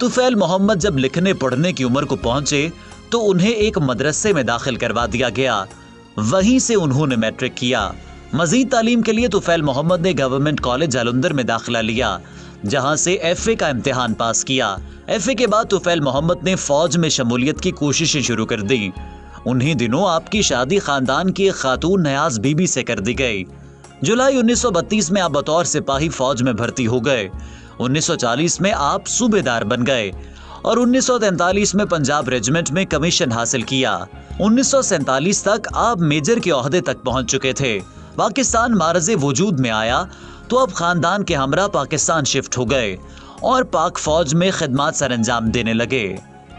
तुफैल मोहम्मद जब लिखने पढ़ने की उम्र को पहुंचे तो उन्हें एक मदरसे में दाखिल करवा दिया गया। वहीं से उन्होंने मैट्रिक किया। मजीद तालीम के लिए तुफैल मोहम्मद ने गवर्नमेंट कॉलेज जालंधर में दाखिला लिया, जहां से एफए का इम्तिहान पास किया। एफए के बाद तुफैल मोहम्मद ने फौज में शमूलियत की कोशिशें शुरू कर दी। उन्हीं दिनों आपकी शादी खानदान की एक खातून नयाज बीबी से कर दी गई। जुलाई 1932 में आप बतौर सिपाही फौज में भर्ती हो गए। 1940 में आप सूबेदार बन गए और 1943 में पंजाब रेजिमेंट में कमीशन हासिल किया। 1947 तक आप मेजर के ओहदे तक पहुंच चुके थे। पाकिस्तान मारज़े वजूद में आया तो अब खानदान के हमरा पाकिस्तान शिफ्ट हो गए और पाक फौज में खिदमत सर अंजाम देने लगे।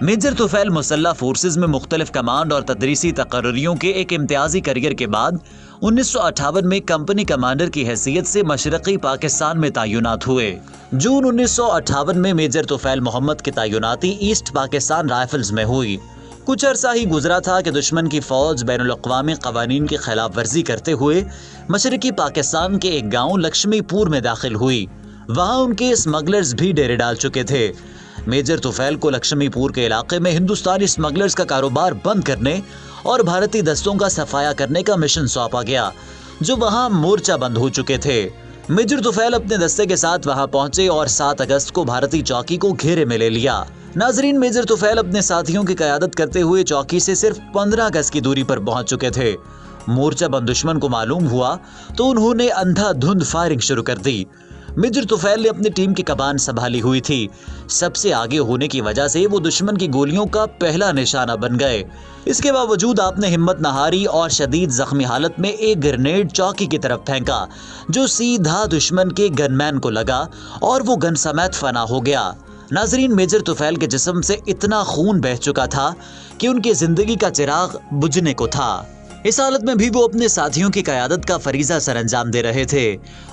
मेजर तुफैल मुसल्लह फोर्सेज में मुख्तलिफ कमांड और तदरीसी तकर्रियों के एक इम्तियाजी करियर के बाद 1958 में कंपनी कमांडर की हैसियत से मशरक़ी पाकिस्तान में तैनात हुए। जून 1958 में मेजर तुफैल मोहम्मद की तैनाती ईस्ट पाकिस्तान राइफल्स में हुई। कुछ अरसा ही गुजरा था कि दुश्मन की फौज बैनुल-अक़वामी क़वानीन की खिलाफ वर्जी करते हुए मशरक़ी पाकिस्तान के एक गाँव लक्ष्मीपुर में दाखिल हुई। वहाँ उनके स्मगलर्स भी डेरे डाल चुके थे। मेजर तुफैल को लक्ष्मीपुर के इलाके में हिंदुस्तानी स्मगलर्स का कारोबार बंद करने और भारतीय दस्तों का सफाया करने का मिशन सौंपा गया, जो वहां मोर्चा बंद हो चुके थे। मेजर तुफैल अपने दस्ते के साथ वहां पहुंचे और 7 अगस्त को भारतीय चौकी को घेरे में ले लिया। नाजरीन, मेजर तुफैल अपने साथियों की क़यादत करते हुए चौकी से सिर्फ 15 गज की दूरी पर पहुंच चुके थे। मोर्चा बंद दुश्मन को मालूम हुआ तो उन्होंने अंधाधुंध फायरिंग शुरू कर दी। मेजर तुफैल ने अपनी टीम की कमान संभाली हुई थी। सबसे आगे होने की वजह से वो दुश्मन की गोलियों का पहला निशाना बन गए। इसके बावजूद आपने हिम्मत न हारी और शदीद जख्मी हालत में एक ग्रेनेड चौकी की तरफ फेंका, जो सीधा दुश्मन के गनमैन को लगा और वो गन समेत फना हो गया। नाजरीन, मेजर तुफैल के जिस्म से इतना खून बह चुका था कि उनकी जिंदगी का चिराग बुझने को था। इस हालत में भी वो अपने साथियों की क़यादत का फरीज़ा सर अंजाम दे रहे थे।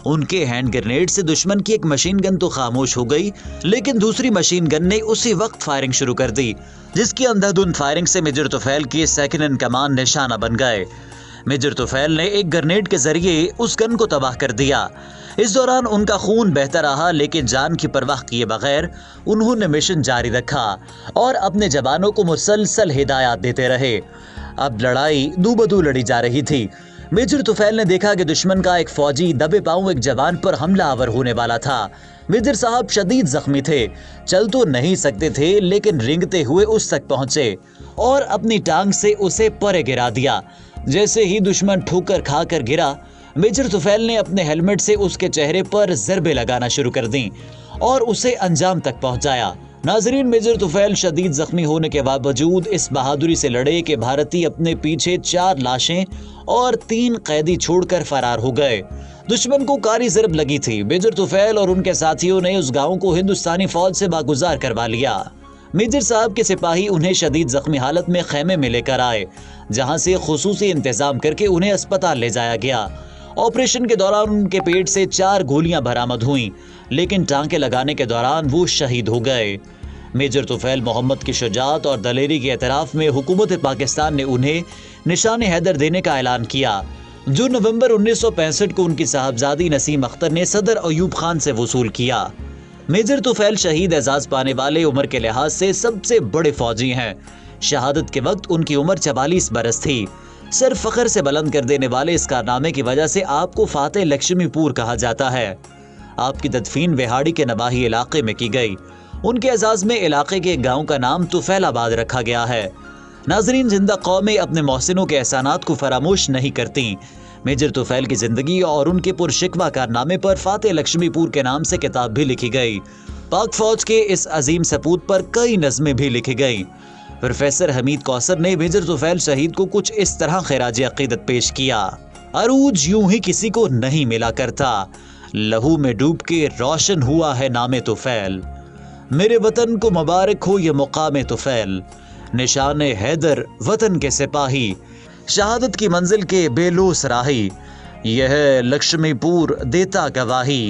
उनके हैंड ग्रेनेड से दुश्मन की एक मशीन गन तो खामोश हो गई, लेकिन दूसरी मशीन गन ने उसी वक्त फायरिंग शुरू कर दी, जिसकी अंधाधुंध फायरिंग से मेजर तुफैल की सेकंड इन कमान निशाना बन गए। मेजर तुफैल ने एक ग्रेनेड के जरिए उस गन को तबाह कर दिया। इस दौरान उनका खून बहता रहा, लेकिन जान की परवाह किए बगैर उन्होंने मिशन जारी रखा और अपने जवानों को मुसलसल हिदायत देते रहे। अब लड़ाई दूबदू लड़ी जा रही थी। मेजर तुफैल ने देखा कि दुश्मन का एक फौजी दबे पांव एक जवान पर हमला आवर होने वाला था। मेजर साहब शदीद जख्मी थे, चल तो नहीं सकते थे, लेकिन रेंगते हुए उस तक पहुंचे और अपनी टांग से उसे परे गिरा दिया। जैसे ही दुश्मन ठोकर खाकर गिरा, मेजर तुफैल ने अपने हेलमेट से उसके चेहरे पर ज़रबे लगाना शुरू कर दी और उसे अंजाम तक पहुंचाया। नाजरीन, मेजर तुफैल शदीद जख्मी होने के बावजूद इस बहादुरी से लड़े कि भारतीय अपने पीछे 4 लाशें और 3 कैदी छोड़कर फरार हो गए। दुश्मन को कारी ज़रब लगी थी। मेजर तुफैल और उनके साथियों ने उस गांव को हिंदुस्तानी फौज से बागुजार करवा लिया। मेजर साहब के सिपाही उन्हें शदीद जख्मी हालत में खेमे में लेकर आए, जहां से खुसूसी इंतजाम करके उन्हें अस्पताल ले जाया गया। ऑपरेशन के दौरान उनके पेट से 4 गोलियां बरामद हुईं, लेकिन टांके लगाने के दौरान वो शहीद हो गए। मेजर तुफैल मोहम्मद की शुजाअत और दलेरी के एतराफ़ में हुकूमत पाकिस्तान ने उन्हें निशान हैदर देने का ऐलान किया, जो नवंबर 1965 को उनकी साहबजादी नसीम अख्तर ने सदर अयूब खान से वसूल किया। मेजर तुफैल शहीद एजाज पाने वाले उम्र के लिहाज से सबसे बड़े फौजी हैं। शहादत के वक्त उनकी उम्र 44 बरस थी। सर फखर से बुलंद कर देने वाले इस कारनामे की वजह से आपको फातेह लक्ष्मीपुर कहा जाता है। आपकी तदफीन वेहाड़ी के नवाही इलाके में की गई। उनके एजाज में इलाके के गांव का नाम तुफैलाबाद रखा गया है। नाजरीन, जिंदा कौमें अपने मोहसिनों के एहसानात को फरामोश नहीं करती। मेजर तुफैल की जिंदगी और उनके पुरशिकवा कारनामे पर फातेह लक्ष्मीपुर के नाम से किताब भी लिखी गई। पाक फौज के इस अजीम सपूत पर कई नज़में भी लिखी गई। प्रोफेसर हमीद कौसर ने मेजर तुफैल शहीद को कुछ इस तरह खिराज अकीदत पेश किया। अरूज यूं ही किसी को नहीं मिला करता, लहू में डूब के रोशन हुआ है नामे तुफैल। मेरे वतन को मुबारक हो ये मुकाम तुफैल, निशाने हैदर वतन के सिपाही, शहादत की मंजिल के बेलोस राही, यह लक्ष्मीपुर देता गवाही।